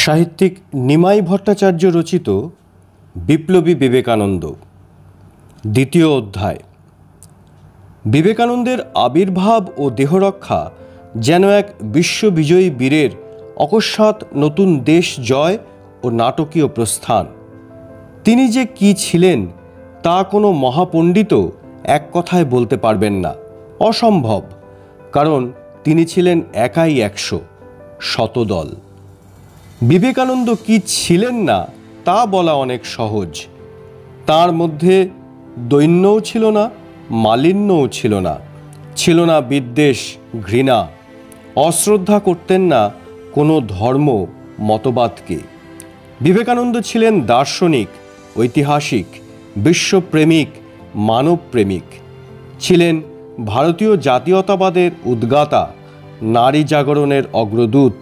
সাহিত্যিক নিমাই ভট্টাচার্য রচিত বিপ্লবী বিবেকানন্দ দ্বিতীয় অধ্যায়। বিবেকানন্দের আবির্ভাব ও দেহরক্ষা যেন এক বিশ্ববিজয়ী বীরের অকস্মাৎ নতুন দেশ জয় ও নাটকীয় প্রস্থান। তিনি যে কি ছিলেন তা কোনো মহাপণ্ডিতও এক কথায় বলতে পারবেন না, অসম্ভব। কারণ তিনি ছিলেন একাই 100, শতদল। বিবেকানন্দ কি ছিলেন না তা বলা অনেক সহজ। তার মধ্যে দৈন্যও ছিল না, মালিন্যও ছিল না, ছিল না বিদ্বেষ, ঘৃণা। অশ্রদ্ধা করতেন না কোনো ধর্ম মতবাদকে। বিবেকানন্দ ছিলেন দার্শনিক, ঐতিহাসিক, বিশ্বপ্রেমিক, মানবপ্রেমিক। ছিলেন ভারতীয় জাতীয়তাবাদের উদ্গাতা, নারী জাগরণের অগ্রদূত,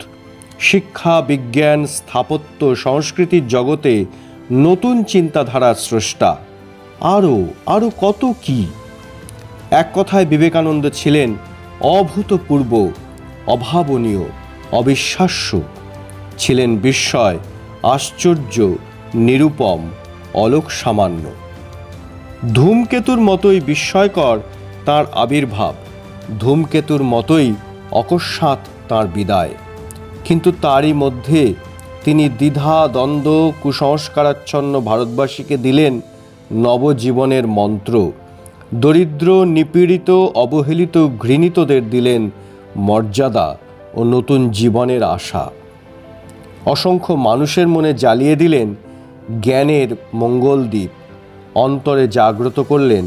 শিক্ষা, বিজ্ঞান, স্থাপত্য, সংস্কৃতির জগতে নতুন চিন্তাধারার স্রষ্টা। আরও কত কি! এক কথায় বিবেকানন্দ ছিলেন অভূতপূর্ব, অভাবনীয়, অবিশ্বাস্য। ছিলেন বিস্ময়, আশ্চর্য, নিরুপম, অলোক সামান্য। ধূমকেতুর মতোই বিস্ময়কর তাঁর আবির্ভাব, ধূমকেতুর মতোই অকস্মাৎ তাঁর বিদায়। কিন্তু তারই মধ্যে তিনি দ্বিধা, দ্বন্দ্ব, কুসংস্কারাচ্ছন্ন ভারতবাসীকে দিলেন নবজীবনের মন্ত্র। দরিদ্র, নিপীড়িত, অবহেলিত, ঘৃণিতদের দিলেন মর্যাদা ও নতুন জীবনের আশা। অসংখ্য মানুষের মনে জ্বালিয়ে দিলেন জ্ঞানের মঙ্গলদ্বীপ। অন্তরে জাগ্রত করলেন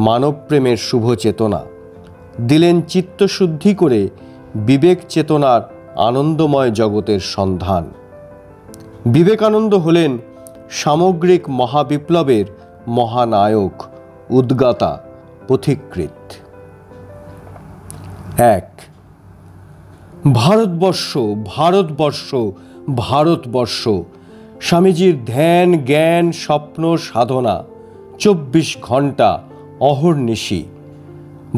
মানবপ্রেমের শুভ চেতনা। দিলেন চিত্তশুদ্ধি করে বিবেক চেতনার আনন্দময় জগতের সন্ধান। বিবেকানন্দ হলেন সামগ্রিক মহাবিপ্লবের মহানায়ক, উদ্গাতা, পথিকৃৎ। 1. ভারতবর্ষ, ভারতবর্ষ, ভারতবর্ষ। স্বামীজির ধ্যান, জ্ঞান, স্বপ্ন, সাধনা 24 ঘণ্টা অহর্নিশি।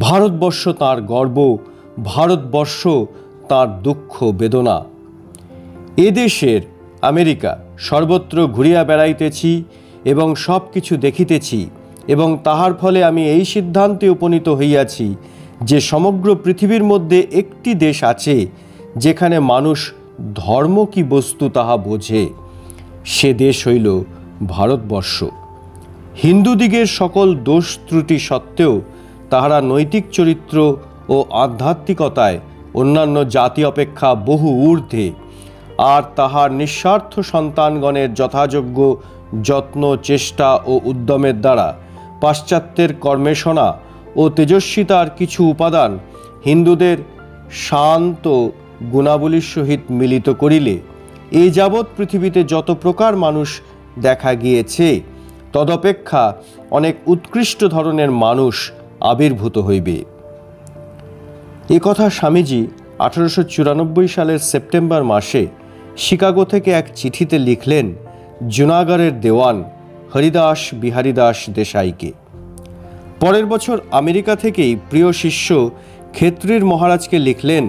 ভারতবর্ষ তাঁর গর্ব, ভারতবর্ষ তাঁর দুঃখ বেদনা। এদেশের আমেরিকা সর্বত্র ঘুরিয়া বেড়াইতেছি এবং সব কিছু দেখিতেছি, এবং তাহার ফলে আমি এই সিদ্ধান্তে উপনীত হইয়াছি যে সমগ্র পৃথিবীর মধ্যে একটি দেশ আছে যেখানে মানুষ ধর্ম কি বস্তু তাহা বোঝে। সে দেশ হইল ভারতবর্ষ। হিন্দুদিগের সকল দোষ ত্রুটি সত্ত্বেও তাহারা নৈতিক চরিত্র ও আধ্যাত্মিকতায় অন্যান্য জাতি অপেক্ষা বহু ঊর্ধ্বে, আর তাহার নিঃস্বার্থ সন্তানগণের যথাযোগ্য যত্ন, চেষ্টা ও উদ্যমের দ্বারা পাশ্চাত্যের কর্মেশনা ও তেজস্বিতার কিছু উপাদান হিন্দুদের শান্ত গুণাবলীর সহিত মিলিত করিলে এ যাবৎ পৃথিবীতে যত প্রকার মানুষ দেখা গিয়েছে তদপেক্ষা অনেক উৎকৃষ্ট ধরনের মানুষ আবির্ভূত হইবে। এ কথা স্বামীজি 1894 সালের সেপ্টেম্বর মাসে শিকাগো থেকে এক চিঠিতে লিখলেন জুনাগড়ের দেওয়ান হরিদাস বিহারীদাস দেশাইকে। পরের বছর আমেরিকা থেকেই প্রিয় শিষ্য ক্ষেত্রীর মহারাজকে লিখলেন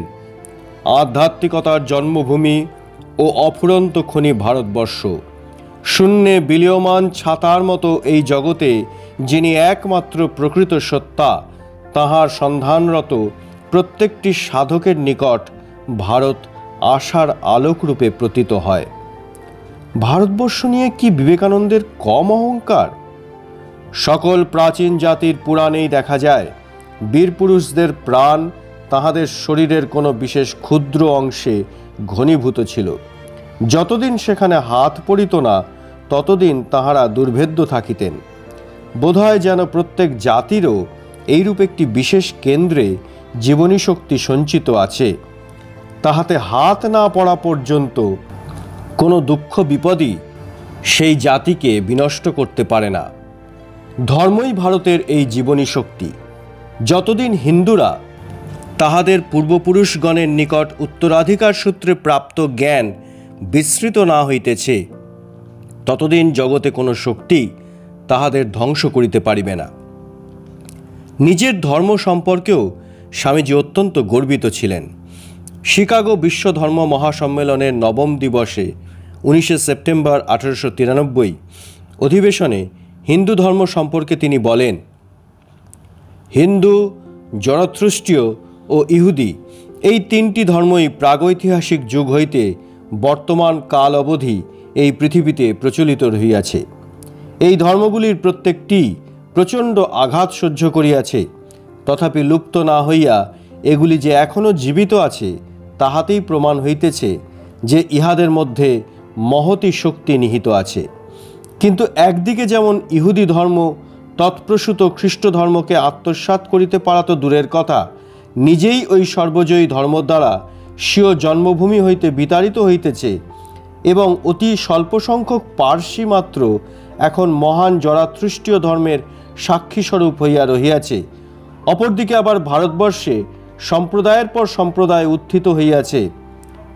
আধ্যাত্মিকতার জন্মভূমি ও অফুরন্ত খনি ভারতবর্ষ। শূন্যে বিলীয়মান ছাতার মতো এই জগতে যিনি একমাত্র প্রকৃত সত্তা, তাহার সন্ধানরত প্রত্যেকটি সাধকের নিকট ভারত আশার আলোকরূপে প্রতীত হয়। ভারতবর্ষ নিয়ে কি বিবেকানন্দের কম অহংকার? সকল প্রাচীন জাতির পুরাণেই দেখা যায় বীরপুরুষদের প্রাণ তাহাদের শরীরের কোনো বিশেষ ক্ষুদ্র অংশে ঘনীভূত ছিল। যতদিন সেখানে হাত পড়িত না ততদিন তাহারা দুর্ভেদ্য থাকিতেন। বোধহয় যেন প্রত্যেক জাতিরও এইরূপ একটি বিশেষ কেন্দ্রে জীবনী শক্তি সঞ্চিত আছে। তাহাতে হাত না পড়া পর্যন্ত কোনো দুঃখ বিপদই সেই জাতিকে বিনষ্ট করতে পারে না। ধর্মই ভারতের এই জীবনী শক্তি। যতদিন হিন্দুরা তাহাদের পূর্বপুরুষগণের নিকট উত্তরাধিকার সূত্রে প্রাপ্ত জ্ঞান বিস্মৃত না হইতেছে ততদিন জগতে কোনো শক্তি তাহাদের ধ্বংস করিতে পারিবে না। নিজের ধর্ম সম্পর্কেও স্বামীজি অত্যন্ত গর্বিত ছিলেন। শিকাগো বিশ্ব ধর্ম মহাসম্মেলনের 9ম দিবসে 19শে সেপ্টেম্বর 1893 অধিবেশনে হিন্দু ধর্ম সম্পর্কে তিনি বলেন, হিন্দু, জরথ্রুষ্টীয় ও ইহুদি এই তিনটি ধর্মই প্রাগৈতিহাসিক যুগ হইতে বর্তমান কাল অবধি এই পৃথিবীতে প্রচলিত রহিয়াছে। এই ধর্মগুলির প্রত্যেকটি প্রচণ্ড আঘাত সহ্য করিয়াছে, তথাপি লুপ্ত না হইয়া এগুলি যে এখনও জীবিত আছে তাহাতেই প্রমাণ হইতেছে যে ইহাদের মধ্যে মহতী শক্তি নিহিত আছে। কিন্তু একদিকে যেমন ইহুদি ধর্ম তৎপ্রসূত খ্রিস্ট ধর্মকে আত্মসাৎ করিতে পারা তো দূরের কথা, নিজেই ওই সর্বজয়ী ধর্ম দ্বারা স্বীয় জন্মভূমি হইতে বিতাড়িত হইতেছে এবং অতি স্বল্প সংখ্যক পার্সি মাত্র এখন মহান জরাথ্রুষ্টীয় ধর্মের সাক্ষীস্বরূপ হইয়া রহিয়াছে। অপরদিকে আবার ভারতবর্ষে সম্প্রদায়ের পর সম্প্রদায় উত্থিত হইয়াছে,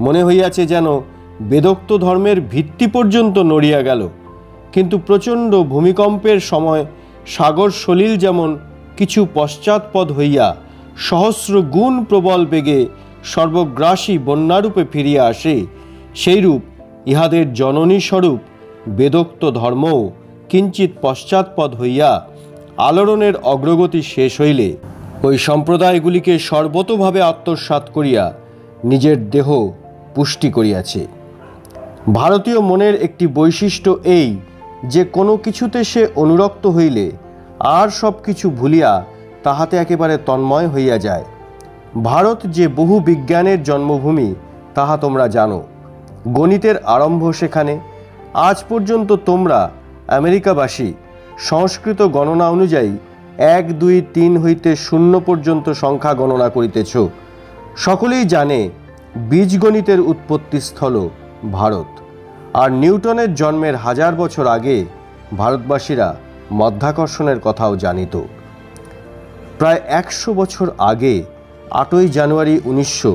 মনে হইয়াছে যেন বেদোক্ত ধর্মের ভিত্তি পর্যন্ত নড়িয়া গেল। কিন্তু প্রচণ্ড ভূমিকম্পের সময় সাগর সলিল যেমন কিছু পশ্চাৎপদ হইয়া সহস্র গুণ প্রবল বেগে সর্বগ্রাসী বন্যারূপে ফিরিয়া আসে, সেইরূপ ইহাদের জননী স্বরূপ বেদোক্ত ধর্মও কিঞ্চিৎ পশ্চাৎপদ হইয়া আলোড়নের অগ্রগতি শেষ হইলে ওই সম্প্রদায়গুলিকে সর্বতোভাবে আত্মসাৎ করিয়া নিজের দেহ পুষ্টি করিয়াছে। ভারতীয় মনের একটি বৈশিষ্ট্য এই যে কোনো কিছুতে সে অনুরক্ত হইলে আর সব কিছু ভুলিয়া তাহাতে একেবারে তন্ময় হইয়া যায়। ভারত যে বহু বিজ্ঞানের জন্মভূমি তাহা তোমরা জানো। গণিতের আরম্ভ সেখানে। আজ পর্যন্ত তোমরা আমেরিকাবাসী সংস্কৃত গণনা অনুযায়ী 1, 2, 3 হইতে 0 পর্যন্ত সংখ্যা গণনা করিতেছ। সকলেই জানে বীজগণিতের উৎপত্তিস্থল ভারত। আর নিউটনের জন্মের 1000 বছর আগে ভারতবাসীরা মধ্যাকর্ষণের কথাও জানিত। প্রায় 100 বছর আগে 8ই জানুয়ারি 1900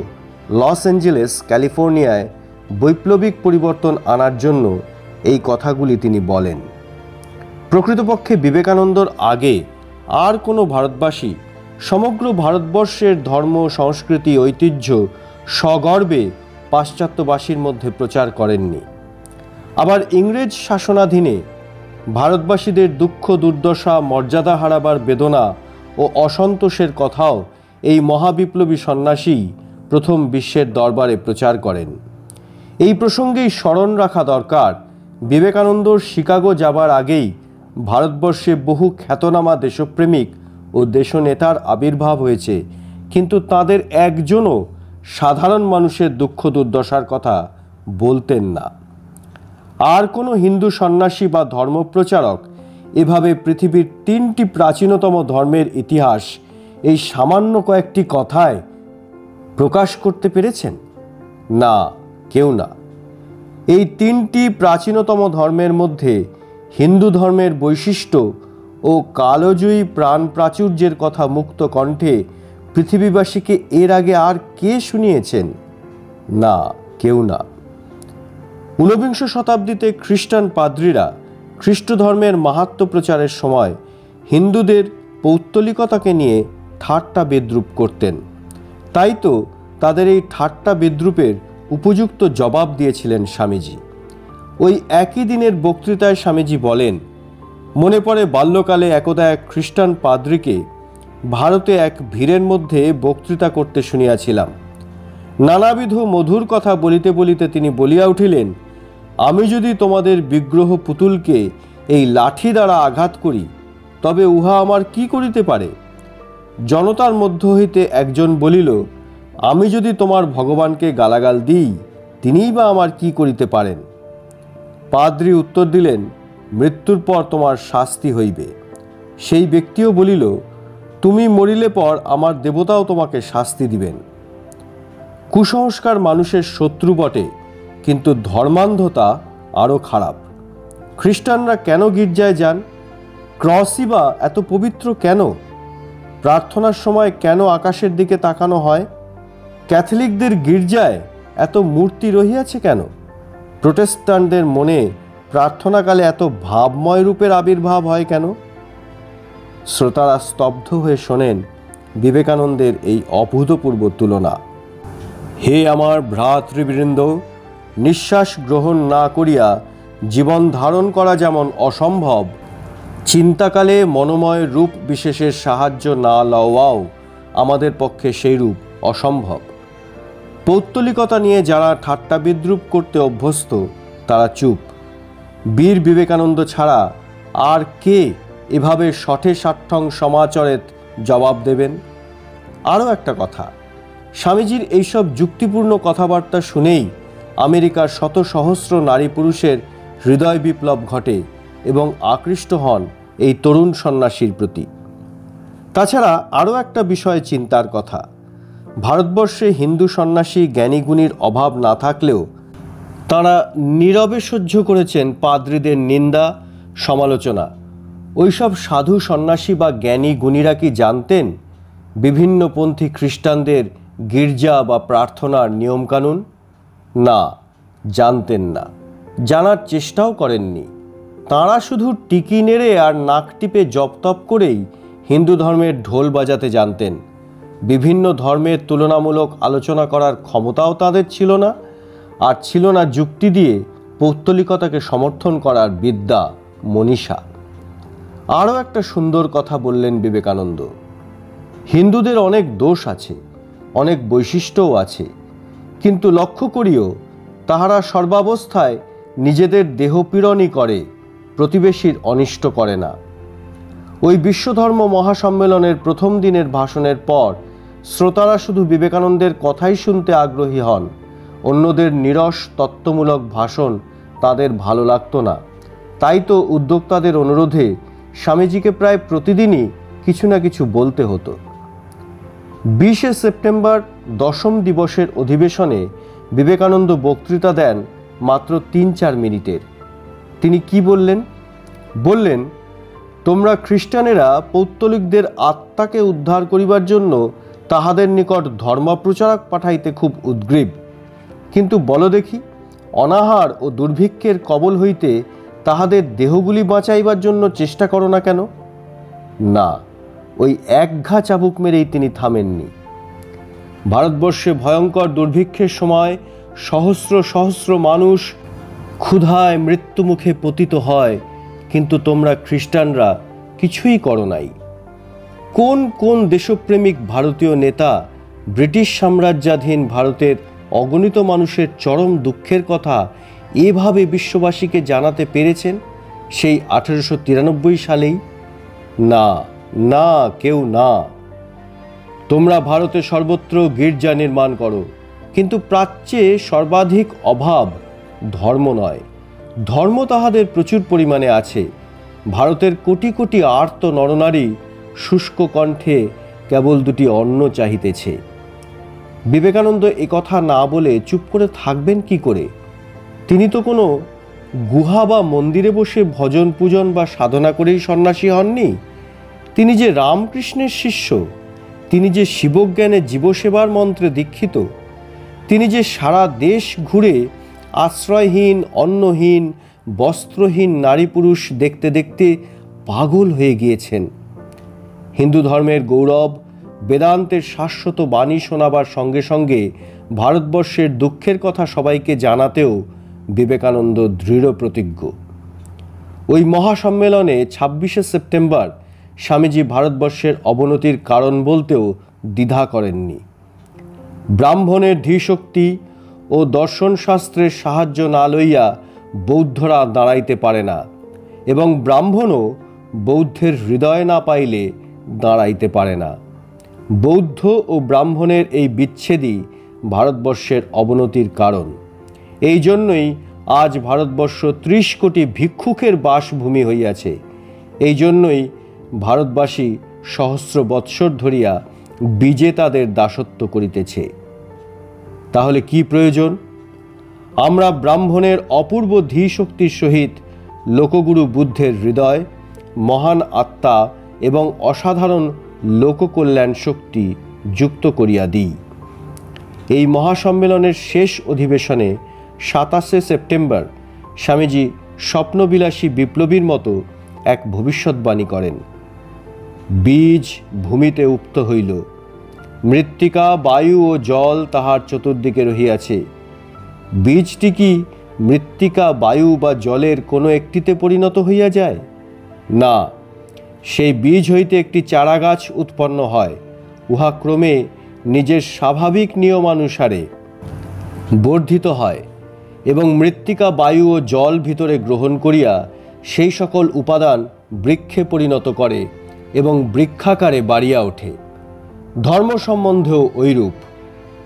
লস অ্যাঞ্জেলেস ক্যালিফোর্নিয়ায় বৈপ্লবিক পরিবর্তন আনার জন্য এই কথাগুলি তিনি বলেন। প্রকৃতপক্ষে বিবেকানন্দর আগে আর কোনো ভারতবাসী সমগ্র ভারতবর্ষের ধর্ম, সংস্কৃতি, ঐতিহ্য সগর্বে পাশ্চাত্যবাসীর মধ্যে প্রচার করেননি। আবার ইংরেজ শাসনাধীনে ভারতবাসীদের দুঃখ, দুর্দশা, মর্যাদা হারাবার বেদনা ও অসন্তোষের কথাও এই মহাবিপ্লবী সন্ন্যাসী প্রথম বিশ্বের দরবারে প্রচার করেন। এই প্রসঙ্গেই স্মরণ রাখা দরকার, বিবেকানন্দর শিকাগো যাবার আগেই ভারতবর্ষে বহু খ্যাতনামা দেশপ্রেমিক ও দেশনেতার আবির্ভাব হয়েছে, কিন্তু তাদের একজনও সাধারণ মানুষের দুঃখ দুর্দশার কথা বলতেন না। আর কোনো হিন্দু সন্ন্যাসী বা ধর্মপ্রচারক এভাবে পৃথিবীর 3টি প্রাচীনতম ধর্মের ইতিহাস এই সামান্য কয়েকটি কথায় প্রকাশ করতে পেরেছেন? না, কেউ না। এই 3টি প্রাচীনতম ধর্মের মধ্যে হিন্দু ধর্মের বৈশিষ্ট্য ও কালজয়ী প্রাণ প্রাচুর্যের কথা মুক্ত কণ্ঠে পৃথিবীবাসীকে এর আগে আর কে শুনিয়েছেন? না, কেউ না। 19বিংশ শতাব্দীতে খ্রিস্টান পাদ্রীরা খ্রিস্ট ধর্মের মাহাত্ম্য প্রচারের সময় হিন্দুদের পৌত্তলিকতাকে নিয়ে ঠাট্টা বিদ্রূপ করতেন। তাই তো তাদের এই ঠাট্টা বিদ্রূপের উপযুক্ত জবাব দিয়েছিলেন স্বামীজি। ওই একই দিনের বক্তৃতায় স্বামীজি বলেন, মনে পড়ে বাল্যকালে একদা এক খ্রিস্টান পাদ্রীকে ভারতে এক ভিড়ের মধ্যে বক্তৃতা করতে শুনিয়াছিলাম। নানাবিধ মধুর কথা বলিতে বলিতে তিনি বলিয়া উঠিলেন, আমি যদি তোমাদের বিগ্রহ পুতুলকে এই লাঠি দ্বারা আঘাত করি তবে উহা আমার কি করিতে পারে? জনতার মধ্য হইতে একজন বলিল, আমি যদি তোমার ভগবানকে গালাগাল দিই তিনিই বা আমার কি করিতে পারেন? পাদ্রী উত্তর দিলেন, মৃত্যুর পর তোমার শাস্তি হইবে। সেই ব্যক্তিও বলিল, তুমি মরিলে পর আমার দেবতাও তোমাকে শাস্তি দিবেন। কুসংস্কার মানুষের শত্রু বটে, কিন্তু ধর্মান্ধতা আরও খারাপ। খ্রিস্টানরা কেন গির্জায় যান? ক্রসই বা এত পবিত্র কেন? প্রার্থনার সময় কেন আকাশের দিকে তাকানো হয়? ক্যাথলিকদের গির্জায় এত মূর্তি রহিয়াছে কেন? প্রোটেস্ট্যান্টদের মনে প্রার্থনাকালে এত ভাবময় রূপের আবির্ভাব হয় কেন? শ্রোতারা স্তব্ধ হয়ে শোনেন বিবেকানন্দের এই অভূতপূর্ব তুলনা। হে আমার ভ্রাতৃবৃন্দ, নিঃশ্বাস গ্রহণ না করিয়া জীবন ধারণ করা যেমন অসম্ভব, চিন্তাকালে মনোময় রূপ বিশেষের সাহায্য না লওয়াও আমাদের পক্ষে সেই রূপ অসম্ভব। পৌত্তলিকতা নিয়ে যারা ঠাট্টা বিদ্রূপ করতে অভ্যস্ত তারা চুপ। বীর বিবেকানন্দ ছাড়া আর কে এভাবে শঠে সাঠ্যং সমাচরেত জবাব দেবেন? আরও একটা কথা, স্বামীজির এইসব যুক্তিপূর্ণ কথাবার্তা শুনেই আমেরিকার শত সহস্র নারী পুরুষের হৃদয় বিপ্লব ঘটে এবং আকৃষ্ট হন এই তরুণ সন্ন্যাসীর প্রতি। তাছাড়া আরও একটা বিষয় চিন্তার কথা, ভারতবর্ষে হিন্দু সন্ন্যাসী জ্ঞানীগুণীর অভাব না থাকলেও তাঁরা নীরবে সহ্য করেছেন পাদ্রীদের নিন্দা সমালোচনা। ওইসব সাধু সন্ন্যাসী বা জ্ঞানী গুণীরা কি জানতেন বিভিন্নপন্থী খ্রিস্টানদের গির্জা বা প্রার্থনার নিয়মকানুন? না, জানতেন না, জানার চেষ্টাও করেননি। তাঁরা শুধু টিকি নেড়ে আর নাক টিপে জপতপ করেই হিন্দু ধর্মের ঢোল বাজাতে জানতেন। বিভিন্ন ধর্মের তুলনামূলক আলোচনা করার ক্ষমতাও তাদের ছিল না, আর ছিল না যুক্তি দিয়ে পৌত্তলিকতাকে সমর্থন করার বিদ্যা মনীষা। আরও একটা সুন্দর কথা বললেন বিবেকানন্দ, হিন্দুদের অনেক দোষ আছে, অনেক বৈশিষ্ট্যও আছে, কিন্তু লক্ষ্য করিও তাহারা সর্বাবস্থায় নিজেদের দেহপীড়নই করে, প্রতিবেশীর অনিষ্ট করে না। ওই বিশ্বধর্ম মহাসম্মেলনের প্রথম দিনের ভাষণের পর শ্রোতারা শুধু বিবেকানন্দের কথাই শুনতে আগ্রহী হন, অন্যদের নিরস তত্ত্বমূলক ভাষণ তাদের ভালো লাগতো না। তাই তো উদ্যোক্তাদের অনুরোধে স্বামীজিকে প্রায় প্রতিদিনই কিছু না কিছু বলতে হতো। 20শে সেপ্টেম্বর দশম দিবসের অধিবেশনে বিবেকানন্দ বক্তৃতা দেন মাত্র 3-4 মিনিটের। তিনি কি বললেন? বললেন, তোমরা খ্রিস্টানেরা পৌত্তলিকদের আত্মাকে উদ্ধার করিবার জন্য তাহাদের নিকট ধর্মপ্রচারক পাঠাইতে খুব উদ্গ্রীব, কিন্তু বলো দেখি, অনাহার ও দুর্ভিক্ষের কবল হইতে তাহাদের দেহগুলি বাঁচাইবার জন্য চেষ্টা করো না কেন? না, ওই এক ঘা চাবুক মেরেই তিনি থামেননি। ভারতবর্ষে ভয়ঙ্কর দুর্ভিক্ষের সময় সহস্র সহস্র মানুষ ক্ষুধায় মৃত্যুমুখে পতিত হয়, কিন্তু তোমরা খ্রিস্টানরা কিছুই করো নাই। কোন কোন দেশপ্রেমিক ভারতীয় নেতা ব্রিটিশ সাম্রাজ্যাধীন ভারতের অগণিত মানুষের চরম দুঃখের কথা এভাবে বিশ্ববাসীকে জানাতে পেরেছেন সেই 1893 সালেই? না, না, কেউ না। তোমরা ভারতে সর্বত্র গির্জা নির্মাণ করো, কিন্তু প্রাচ্যে সর্বাধিক অভাব ধর্ম নয়। ধর্ম তাহাদের প্রচুর পরিমাণে আছে। ভারতের কোটি কোটি আর্ত নরনারী শুষ্ক কণ্ঠে কেবল দুটি অন্ন চাহিতেছে। বিবেকানন্দ একথা না বলে চুপ করে থাকবেন কি করে? তিনি তো কোনো গুহা বা মন্দিরে বসে ভজন পূজন বা সাধনা করেই সন্ন্যাসী হননি। তিনি যে রামকৃষ্ণের শিষ্য, তিনি যে শিবজ্ঞানে জীবসেবার মন্ত্রে দীক্ষিত, তিনি যে সারা দেশ ঘুরে আশ্রয়হীন, অন্নহীন, বস্ত্রহীন নারী পুরুষ দেখতে দেখতে পাগল হয়ে গিয়েছেন। হিন্দু ধর্মের গৌরব, বেদান্তের শাশ্বত বাণী শোনাবার সঙ্গে সঙ্গে ভারতবর্ষের দুঃখের কথা সবাইকে জানাতেও বিবেকানন্দ দৃঢ় প্রতিজ্ঞ। ওই মহাসম্মেলনে 26শে সেপ্টেম্বর স্বামীজি ভারতবর্ষের অবনতির কারণ বলতেও দ্বিধা করেননি। ব্রাহ্মণের ধীশক্তি ও দর্শনশাস্ত্রের সাহায্য না লইয়া বৌদ্ধরা দাঁড়াইতে পারে না, এবং ব্রাহ্মণও বৌদ্ধের হৃদয় না পাইলে দাঁড়াইতে পারে না। বৌদ্ধ ও ব্রাহ্মণের এই বিচ্ছেদই ভারতবর্ষের অবনতির কারণ। এই জন্যই আজ ভারতবর্ষ 30 কোটি ভিক্ষুকের বাসভূমি হইয়াছে। এই জন্যই ভারতবাসী সহস্র বৎসর ধরিয়া বিজেতাদের দাসত্ব করিতেছে। তাহলে কি প্রয়োজন? আমরা ব্রাহ্মণের অপূর্ব ধীশক্তির সহিত লোকগুরু বুদ্ধের হৃদয়, মহান আত্মা এবং অসাধারণ লোককল্যাণ শক্তি যুক্ত করিয়া দিই। এই মহাসম্মেলনের শেষ অধিবেশনে 27শে সেপ্টেম্বর স্বামীজি স্বপ্নবিলাসী বিপ্লবীর মতো এক ভবিষ্যৎবাণী করেন। বীজ ভূমিতে উপ্ত হইল, মৃত্তিকা, বায়ু ও জল তাহার চতুর্দিকে রহিয়াছে, বীজটি কি মৃত্তিকা, বায়ু বা জলের কোনো একটিতে পরিণত হইয়া যায়? না, সেই বীজ হইতে একটি চারাগাছ উৎপন্ন হয়। উহা ক্রমে নিজের স্বাভাবিক নিয়মানুসারে বর্ধিত হয় এবং মৃত্তিকা, বায়ু ও জল ভিতরে গ্রহণ করিয়া সেই সকল উপাদান বৃক্ষে পরিণত করে এবং বৃক্ষাকারে বাড়িয়া ওঠে। ধর্ম সম্বন্ধেও ঐরূপ।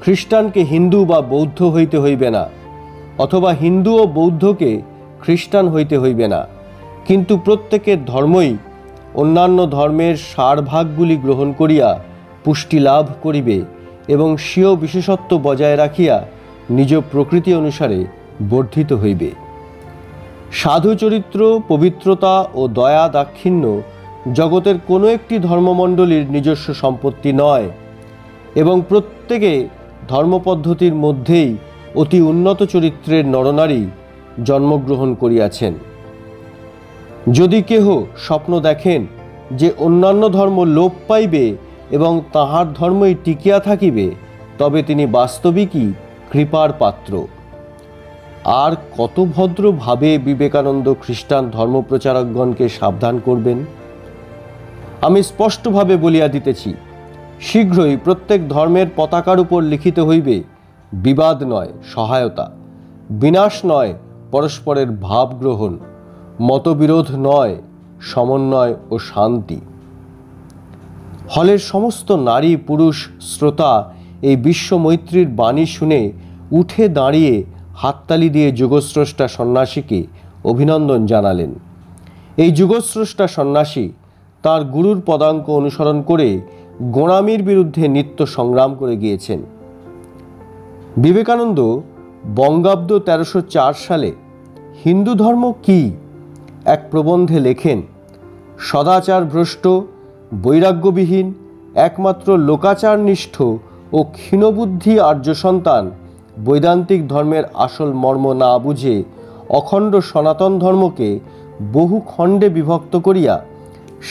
খ্রিস্টানকে হিন্দু বা বৌদ্ধ হইতে হইবে না, অথবা হিন্দু ও বৌদ্ধকে খ্রিস্টান হইতে হইবে না, কিন্তু প্রত্যেকের ধর্মই অন্যান্য ধর্মের সারভাগগুলি গ্রহণ করিয়া পুষ্টি লাভ করিবে এবং স্বীয় বিশেষত্ব বজায় রাখিয়া নিজ প্রকৃতি অনুসারে বর্ধিত হইবে। সাধু চরিত্র, পবিত্রতা ও দয়া দাক্ষিণ্য জগতের কোনো একটি ধর্মমণ্ডলীর নিজস্ব সম্পত্তি নয় এবং প্রত্যেকে ধর্মপদ্ধতির মধ্যেই অতি উন্নত চরিত্রের নরনারী জন্মগ্রহণ করিয়াছেন। যদি কেহ স্বপ্ন দেখেন যে অন্যান্য ধর্ম লোপ পাইবে এবং তাহার ধর্মই টিকিয়া থাকিবে, তবে তিনি বাস্তবিকই কৃপার পাত্র। আর কত ভদ্রভাবে বিবেকানন্দ খ্রিস্টান ধর্মপ্রচারকগণকে সাবধান করবেন! আমি স্পষ্টভাবে বলিয়া দিতেছি, শীঘ্রই প্রত্যেক ধর্মের পতাকার উপর লিখিত হইবে বিবাদ নয় সহায়তা, বিনাশ নয় পরস্পরের ভাব গ্রহণ, মতবিরোধ নয় সমন্বয় ও শান্তি। হলের সমস্ত নারী পুরুষ শ্রোতা এই বিশ্বমৈত্রীর বাণী শুনে উঠে দাঁড়িয়ে হাততালি দিয়ে যুগস্রষ্টা সন্ন্যাসীকে অভিনন্দন জানালেন। এই যুগস্রষ্টা সন্ন্যাসী তার গুরুর পদাঙ্ক অনুসরণ করে গোঁড়ামির বিরুদ্ধে নিত্য সংগ্রাম করে গিয়েছেন। বিবেকানন্দ বঙ্গাব্দ 1304 সালে হিন্দু ধর্ম কি এক প্রবন্ধে লেখেন, সদাচার ভ্রষ্ট, বৈরাগ্যবিহীন, একমাত্র লোকাচারনিষ্ঠ ও ক্ষীণবুদ্ধি আর্য সন্তান বৈদান্তিক ধর্মের আসল মর্ম না বুঝে অখণ্ড সনাতন ধর্মকে বহু খণ্ডে বিভক্ত করিয়া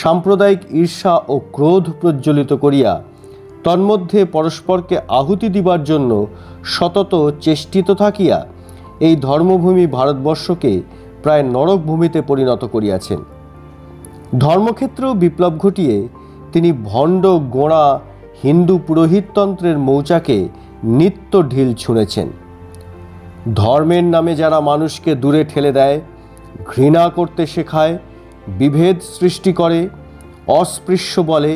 সাম্প্রদায়িক ঈর্ষা ও ক্রোধ প্রজ্বলিত করিয়া তন্মধ্যে পরস্পরকে আহুতি দিবার জন্য সতত চেষ্টিত থাকিয়া এই ধর্মভূমি ভারতবর্ষকে প্রায় নরকভূমিতে পরিণত করিয়াছেন। ধর্মক্ষেত্রেও বিপ্লব ঘটিয়ে তিনি ভণ্ড গোঁড়া হিন্দু পুরোহিততন্ত্রের মৌচাকে নিত্য ঢিল ছুঁড়েছেন। ধর্মের নামে যারা মানুষকে দূরে ঠেলে দেয়, ঘৃণা করতে শেখায়, বিভেদ সৃষ্টি করে, অস্পৃশ্য বলে,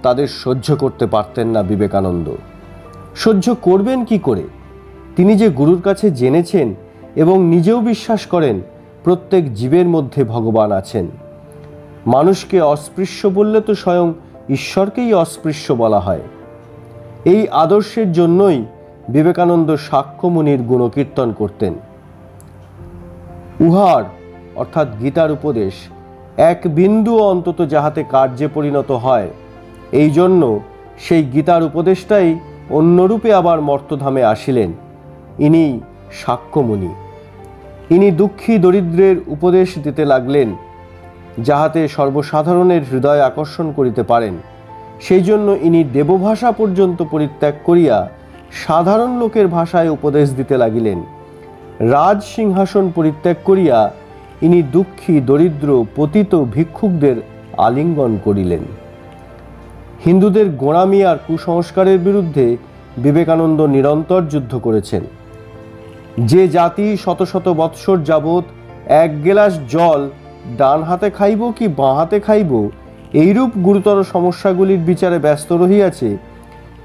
তাদের সহ্য করতে পারতেন না বিবেকানন্দ। সহ্য করবেন কি করে? তিনি যে গুরুর কাছে জেনেছেন এবং নিজেও বিশ্বাস করেন প্রত্যেক জীবের মধ্যে ভগবান আছেন। মানুষকে অস্পৃশ্য বললে তো স্বয়ং ঈশ্বরকেই অস্পৃশ্য বলা হয়। এই আদর্শের জন্যই বিবেকানন্দ শাক্যমুনির গুণকীর্তন করতেন। উহার অর্থাৎ গীতার উপদেশ এক বিন্দু অন্তত যাহাতে কার্যে পরিণত হয়, এই জন্য সেই গীতার উপদেশটাই অন্যরূপে আবার মর্তধামে আসিলেন। ইনি শাক্যমুনি। ইনি দুঃখী দরিদ্রের উপদেশ দিতে লাগলেন, যাহাতে সর্বসাধারণের হৃদয় আকর্ষণ করিতে পারেন। সেই জন্য ইনি দেবভাষা পর্যন্ত পরিত্যাগ করিয়া সাধারণ লোকের ভাষায় উপদেশ দিতে লাগিলেন। রাজ সিংহাসন পরিত্যাগ করিয়া ইনি দুঃখী দরিদ্র পতিত ভিক্ষুকদের আলিঙ্গন করিলেন। হিন্দুদের গোঁড়ামি আর কুসংস্কারের বিরুদ্ধে বিবেকানন্দ নিরন্তর যুদ্ধ করেছেন। যে জাতি শত শত বৎসর যাবৎ এক গেলাস জল ডান হাতে খাইব কি বাঁ হাতে খাইব এইরূপ গুরুতর সমস্যাগুলির বিচারে ব্যস্ত রহিয়াছে,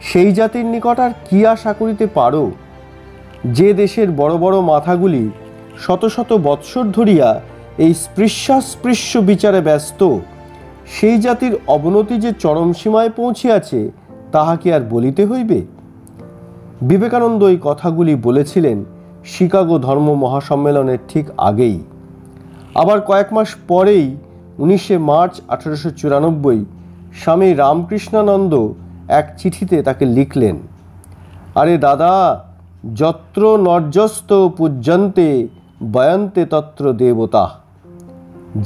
সেই জাতির নিকট আর কি আশা করিতে পারো? যে দেশের বড় বড় মাথাগুলি শত শত বৎসর ধরিয়া এই স্পৃশ্যাস্পৃশ্য বিচারে ব্যস্ত, সেই জাতির অবনতি যে চরম সীমায় পৌঁছিয়াছে তাহা কি আর বলিতে হইবে? বিবেকানন্দ এই কথাগুলি বলেছিলেন শিকাগো ধর্ম মহাসম্মেলনের ঠিক আগেই। আবার কয়েক মাস পরেই 19শে মার্চ 1894 স্বামী রামকৃষ্ণানন্দ এক চিঠিতে তাকে লিখলেন, আরে দাদা, যত্র নর্যস্ত পূজ্যন্তে বয়ন্তে তত্র দেবতা।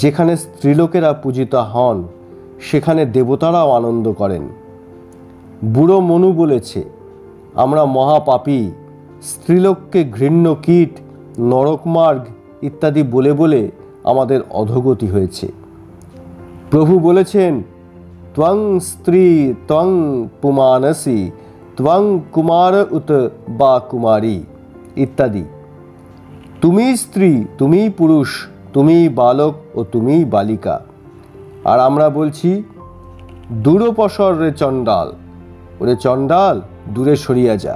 যেখানে স্ত্রীলোকেরা পূজিতা হন সেখানে দেবতারাও আনন্দ করেন। বুড়ো মনু বলেছে, আমরা মহাপাপী, স্ত্রীলোককে ঘৃণ্য কীট, নরকমার্গ ইত্যাদি বলে বলে আমাদের অধোগতি হয়েছে। প্রভু বলেছেন, ত্বং স্ত্রী ত্বং পুমানসি ত্বং কুমার উত বা কুমারী ইত্যাদি। তুমি স্ত্রী, তুমি পুরুষ, তুমি বালক ও তুমি বালিকা। আর আমরা বলছি, দূরপসর রে চণ্ডাল, ওরে চণ্ডাল দূরে সরিয়া যা,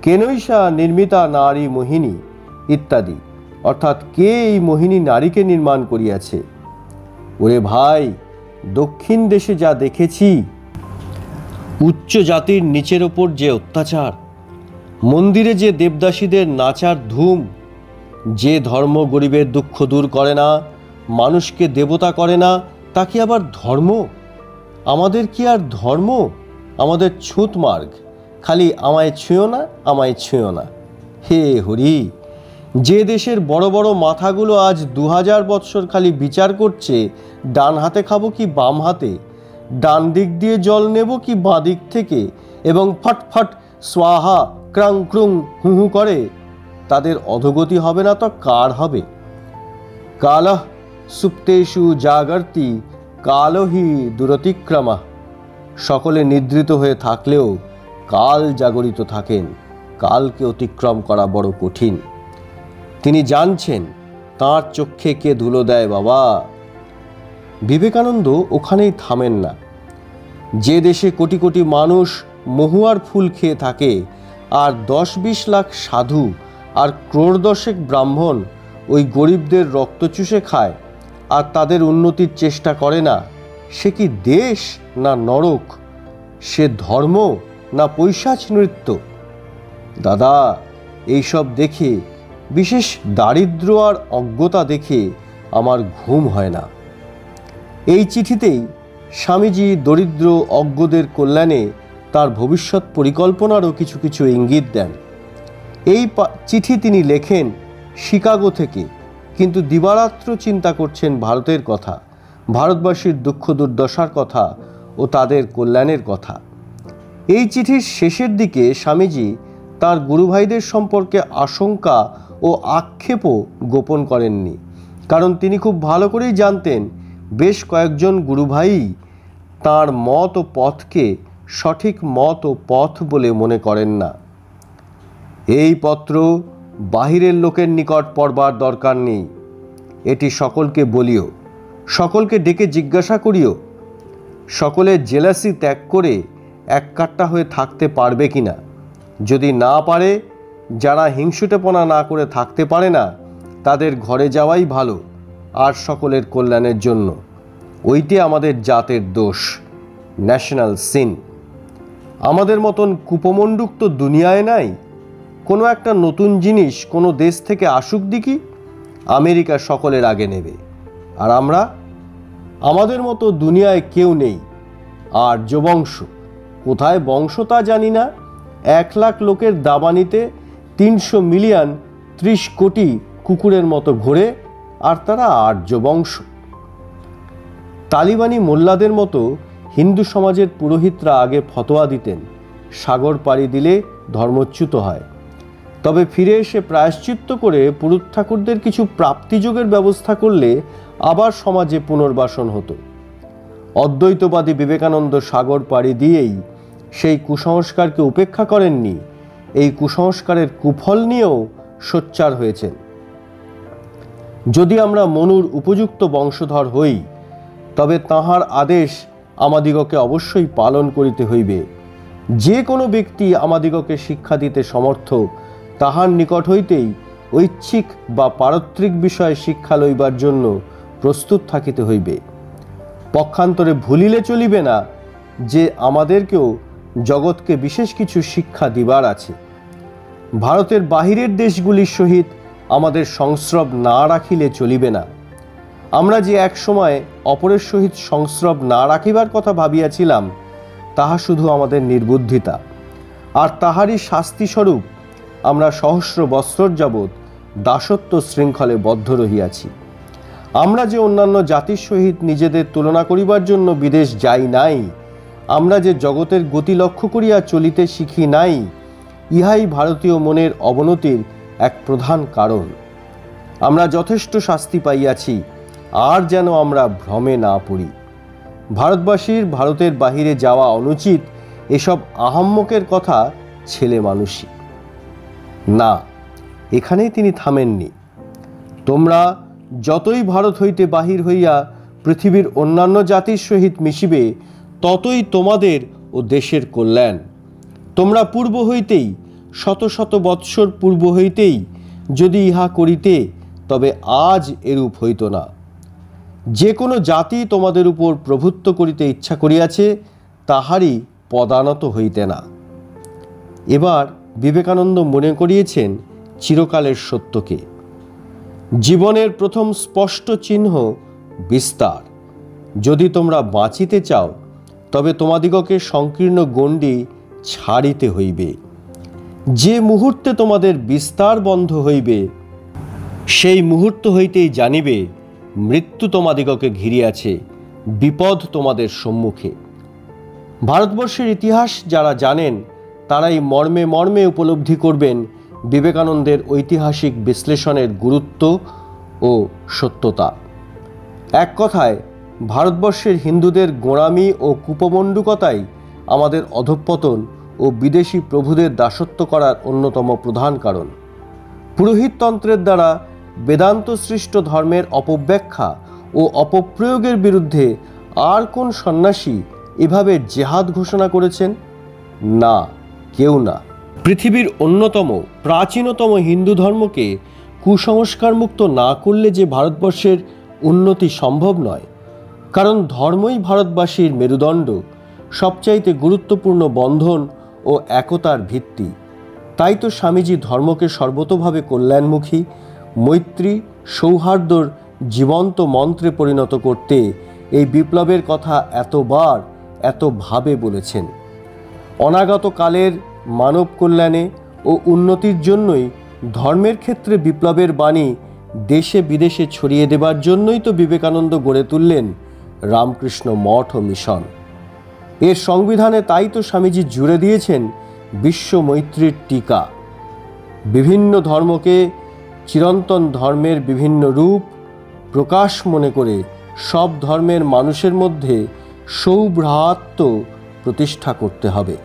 কেনৈষা নির্মিতা নারী মোহিনী ইত্যাদি। অর্থাৎ কে এই মোহিনী নারীকে নির্মাণ করিয়াছে? ওরে ভাই, দক্ষিণ দেশে যা দেখেছি, উচ্চ জাতির নিচের ওপর যে অত্যাচার, মন্দিরে যে দেবদাসীদের নাচার ধুম, যে ধর্ম গরিবের দুঃখ দূর করে না, মানুষকে দেবতা করে না, তা কি আবার ধর্ম? আমাদের কি আর ধর্ম? আমাদের ছুঁত মার্গ, খালি আমায় ছুঁয়ো না, আমায় ছুঁয়ো না। হে হরি, যে দেশের বড় বড় মাথাগুলো আজ 2000 বৎসর খালি বিচার করছে ডান হাতে খাবো কি বাম হাতে, ডান দিক দিয়ে জল নেব কি বাঁ দিক থেকে, এবং ফটফট স্বাহা ক্রাং ক্রুং হু হু করে, তাদের অধোগতি হবে না তো কার হবে? কালঃ সুপ্তেষু জাগর্তি কালহি দুরতিক্রমা। সকলে নিদ্রিত হয়ে থাকলেও কাল জাগরিত থাকেন। কালকে অতিক্রম করা বড় কঠিন। তিনি জানছেন তাঁর চক্ষে কে ধুলো দেয় বাবা। বিবেকানন্দ ওখানেই থামেন না। যে দেশে কোটি কোটি মানুষ মহুয়ার ফুল খেয়ে থাকে, আর 10-20 লাখ সাধু আর ক্রোড় দশেক ব্রাহ্মণ ওই গরিবদের রক্ত চুষে খায় আর তাদের উন্নতির চেষ্টা করে না, সে কি দেশ না নরক? সে ধর্ম না পৈশাচ নৃত্য? দাদা, এইসব দেখে, বিশেষ দারিদ্র আর অজ্ঞতা দেখে আমার ঘুম হয় না। এই চিঠিতেই স্বামীজি দরিদ্র অজ্ঞদের কল্যাণে তার ভবিষ্যৎ পরিকল্পনারও কিছু কিছু ইঙ্গিত দেন। এই চিঠি তিনি লেখেন শিকাগো থেকে, কিন্তু দিবারাত্র চিন্তা করছেন ভারতের কথা, ভারতবাসীর দুঃখ দুর্দশার কথা ও তাদের কল্যাণের কথা। এই চিঠির শেষের দিকে স্বামীজি তার গুরুভাইদের সম্পর্কে আশঙ্কা ও আক্ষেপও গোপন করেননি, কারণ তিনি খুব ভালো করেই জানতেন বেশ কয়েকজন গুরুভাই তাঁর মত ও পথকে সঠিক মত ও পথ বলে মনে করেন না। এই পত্র বাহিরের লোকের নিকট পড়বার দরকার নেই, এটি সকলকে বলিও, সকলকে ডেকে জিজ্ঞাসা করিও, সকলের জেলাসি ত্যাগ করে এককাট্টা হয়ে থাকতে পারবে কিনা। যদি না পারে, যারা হিংসুটেপনা না করে থাকতে পারে না, তাদের ঘরে যাওয়াই ভালো আর সকলের কল্যাণের জন্য। ওইটি আমাদের জাতের দোষ, ন্যাশনাল সিন। আমাদের মতন কুপমণ্ডুক তো দুনিয়ায় নাই। কোনো একটা নতুন জিনিস কোনো দেশ থেকে আসুক দিকি, আমেরিকা সকলের আগে নেবে, আর আমরা, আমাদের মতো দুনিয়ায় কেউ নেই। আর্য বংশ, কোথায় বংশ তা জানি না। 1 লাখ লোকের দাবানিতে 300 মিলিয়ন 30 কোটি কুকুরের মতো ঘোরে, আর তারা আর্য বংশ। তালিবানি মোল্লাদের মতো হিন্দু সমাজের পুরোহিতরা আগে ফতোয়া দিতেন সাগর পাড়ি দিলে ধর্মচ্যুত হয়, তবে ফিরে এসে প্রায়শ্চিত্ত করে পুরুত ঠাকুরদের কিছু প্রাপ্তিযোগের ব্যবস্থা করলে আবার সমাজে পুনর্বাসন হতো। অদ্বৈতবাদী বিবেকানন্দ সাগর পাড়ি দিয়েই সেই কুসংস্কারকে উপেক্ষা করেননি, এই কুসংস্কারের কুফল নিয়েও সোচ্চার হয়েছেন। যদি আমরা মনুর উপযুক্ত বংশধর হই, তবে তাঁহার আদেশ আমাদিগকে অবশ্যই পালন করিতে হইবে। যে কোনো ব্যক্তি আমাদিগকে শিক্ষা দিতে সমর্থ, তাহার নিকট হইতেই ঐচ্ছিক বা পারত্রিক বিষয়ে শিক্ষা লইবার জন্য প্রস্তুত থাকিতে হইবে। পক্ষান্তরে ভুলিলে চলিবে না যে আমাদেরকেও জগৎকে বিশেষ কিছু শিক্ষা দিবার আছে। ভারতের বাহিরের দেশগুলির সহিত আমাদের সংস্রব না রাখিলে চলিবে না। আমরা যে এক সময় অপরের সহিত সংস্রব না রাখিবার কথা ভাবিয়াছিলাম, তাহা শুধু আমাদের নির্বুদ্ধিতা, আর তাহারই শাস্তিস্বরূপ আমরা সহস্র বৎসর যাবৎ দাসত্ব শৃঙ্খলে বদ্ধ রহিয়াছি। আমরা যে অন্যান্য জাতির সহিত নিজেদের তুলনা করিবার জন্য বিদেশ যাই নাই, আমরা যে জগতের গতি লক্ষ্য করিয়া চলিতে শিখি নাই, ইহাই ভারতীয় মনের অবনতির এক প্রধান কারণ। আমরা যথেষ্ট শাস্তি পাইয়াছি, আর যেন আমরা ভ্রমে না পড়ি। ভারতবাসীর ভারতের বাহিরে যাওয়া অনুচিত, এসব আহাম্মকের কথা ছেলে মানুষই। না, এখানেই তিনি থামেননি। তোমরা যতই ভারত হইতে বাহির হইয়া পৃথিবীর অন্যান্য জাতির সহিত মিশিবে, ততই তোমাদের ও দেশের কল্যাণ। তোমরা পূর্ব হইতেই, শত শত বৎসর পূর্ব হইতেই যদি ইহা করিতে, তবে আজ এরূপ হইত না। যে কোনো জাতি তোমাদের উপর প্রভুত্ব করিতে ইচ্ছা করিয়াছে, তাহারই পদানত হইতে না। এবার বিবেকানন্দ মনে করিয়েছেন চিরকালের সত্যকে। জীবনের প্রথম স্পষ্ট চিহ্ন বিস্তার। যদি তোমরা বাঁচিতে চাও, তবে তোমাদিগকে সংকীর্ণ গণ্ডি ছাড়িতে হইবে। যে মুহূর্তে তোমাদের বিস্তার বন্ধ হইবে, সেই মুহূর্ত হইতেই জানিবে মৃত্যু তোমাদিগকে ঘিরিয়াছে, বিপদ তোমাদের সম্মুখে। ভারতবর্ষের ইতিহাস যারা জানেন, তারাই মর্মে মর্মে উপলব্ধি করবেন বিবেকানন্দের ঐতিহাসিক বিশ্লেষণের গুরুত্ব ও সত্যতা। এক কথায়, ভারতবর্ষের হিন্দুদের গোঁড়ামি ও কুপমণ্ডুকতাই আমাদের অধঃপতন ও বিদেশি প্রভুদের দাসত্ব করার অন্যতম প্রধান কারণ। পুরোহিততন্ত্রের দ্বারা বেদান্ত সৃষ্ট ধর্মের অপব্যাখ্যা ও অপপ্রয়োগের বিরুদ্ধে আর কোন সন্ন্যাসী এভাবে জেহাদ ঘোষণা করেছেন? না, কেউ না। পৃথিবীর অন্যতম প্রাচীনতম হিন্দু ধর্মকে কুসংস্কার মুক্ত না করলে যে ভারতবর্ষের উন্নতি সম্ভব নয়। কারণ ধর্মই ভারতবাসীর মেরুদণ্ড, সবচাইতে গুরুত্বপূর্ণ বন্ধন ও একতার ভিত্তি। তাই তো স্বামীজি ধর্মকে সর্বতোভাবে কল্যাণমুখী, মৈত্রী, সৌহার্দ্যর জীবন্ত মন্ত্রে পরিণত করতে এই বিপ্লবের কথা এতবার এতভাবে বলেছেন। অনাগত কালের মানব কল্যাণে ও উন্নতির জন্যই ধর্মের ক্ষেত্রে বিপ্লবের বাণী দেশে বিদেশে ছড়িয়ে দেবার জন্যই তো বিবেকানন্দ গড়ে তুললেন রামকৃষ্ণ মঠ ও মিশন। এর সংবিধানে তাই তো স্বামীজি জুড়ে দিয়েছেন বিশ্ব মৈত্রীর টিকা। বিভিন্ন ধর্মকে চিরন্তন ধর্মের বিভিন্ন রূপ প্রকাশ মনে করে সব ধর্মের মানুষের মধ্যে সৌভ্রাতৃত্ব প্রতিষ্ঠা করতে হবে।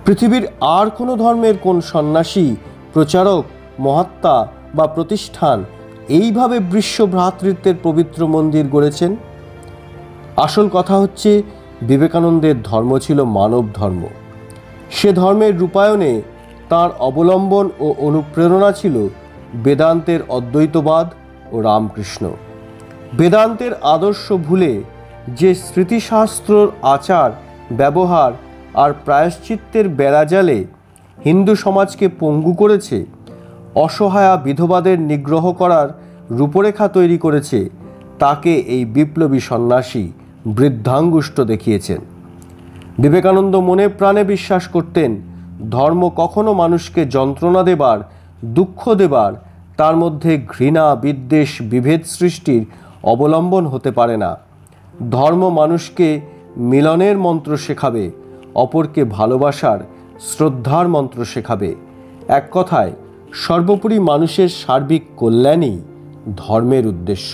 পৃথিবীর আর কোনো ধর্মের কোন সন্ন্যাসী, প্রচারক, মহাত্মা বা প্রতিষ্ঠান এইভাবে বিশ্ব ভ্রাতৃত্বের পবিত্র মন্দির গড়েছেন? আসল কথা হচ্ছে, বিবেকানন্দের ধর্ম ছিল মানব ধর্ম। সে ধর্মের রূপায়ণে তাঁর অবলম্বন ও অনুপ্রেরণা ছিল বেদান্তের অদ্বৈতবাদ ও রামকৃষ্ণ। বেদান্তের আদর্শ ভুলে যে স্মৃতিশাস্ত্রর আচার ব্যবহার আর প্রায়শ্চিত্তের বেড়াজালে হিন্দু সমাজকে পঙ্গু করেছে, অসহায়া বিধবাদের নিগ্রহ করার রূপরেখা তৈরি করেছে, তাকে এই বিপ্লবী সন্ন্যাসী বৃদ্ধাঙ্গুষ্ঠ দেখিয়েছেন। বিবেকানন্দ মনে প্রাণে বিশ্বাস করতেন, ধর্ম কখনো মানুষকে যন্ত্রণা দেবার, দুঃখ দেবার, তার মধ্যে ঘৃণা, বিদ্বেষ, বিভেদ সৃষ্টির অবলম্বন হতে পারে না। ধর্ম মানুষকে মিলনের মন্ত্র শেখাবে, অপরকে ভালোবাসার, শ্রদ্ধার মন্ত্র শেখাবে। এক কথায়, সর্বোপরি মানুষের সার্বিক কল্যাণই ধর্মের উদ্দেশ্য।